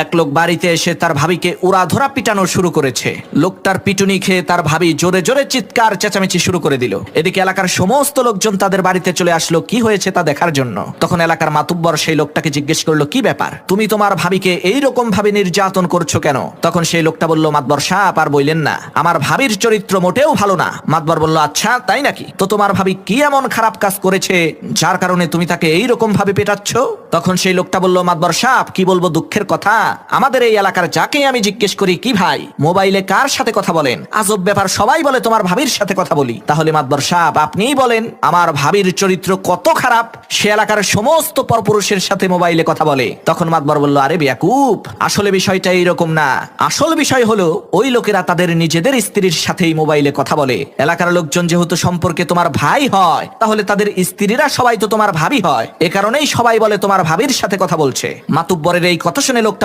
এক লোক বাড়িতে এসে তার ভাবিকে উড়াধরা পিটানো শুরু করেছে। লোকটার পিটুনি খেয়ে তার ভাবি জোরে জোরে চিৎকার চেঁচামেচি শুরু করে দিল। এদিকে এলাকার সমস্ত লোকজন তাদের বাড়িতে চলে আসলো কি হয়েছে তা দেখার জন্য। তখন এলাকার মাতুব্বর সেই লোকটাকে জিজ্ঞেস করলো, কি ব্যাপার, তুমি তোমার ভাবিকে এইরকম ভাবে নির্যাতন করছো কেন? তখন সেই লোকটা বলল, মাতবর সাহেব আর বললেন না, আমার ভাবির চরিত্র মোটেও ভালো না। মাতবর বলল, আচ্ছা তাই নাকি? তো তোমার ভাবি কি এমন খারাপ কাজ করেছে যার কারণে তুমি তাকে এইরকম ভাবে পেটাচ্ছ? তখন সেই লোকটা বলল, মাতবর সাহেব কি বলবো দুঃখের কথা, আমাদের এই এলাকার যাকে আমি জিজ্ঞেস করি, কি ভাই মোবাইলে কার সাথে কথা বলেন, আজব ব্যাপার, সবাই বলে তোমার ভাবির সাথে কথা বলি। তাহলে মাতবর সাহেব আপনিই বলেন আমার ভাবির চরিত্র কত খারাপ, সে এলাকার সমস্ত পরপুরুষের সাথে মোবাইলে কথা বলে। তখন মাতবর বলল, আরে বেয়াকুব, আসলে বিষয়টা এইরকম না। আসল বিষয় হলো ওই লোকেরা তাদের নিজেদের স্ত্রীর সাথেই মোবাইলে কথা বলে। এলাকার লোকজন যেহেতু সম্পর্কে তোমার ভাই হয়, তাহলে তাদের স্ত্রীরা সবাই তো তোমার ভাবি হয়, এ কারণেই সবাই বলে তোমার ভাবির সাথে কথা বলছে। মাতুব্বরের এই কথা শুনে লোকটা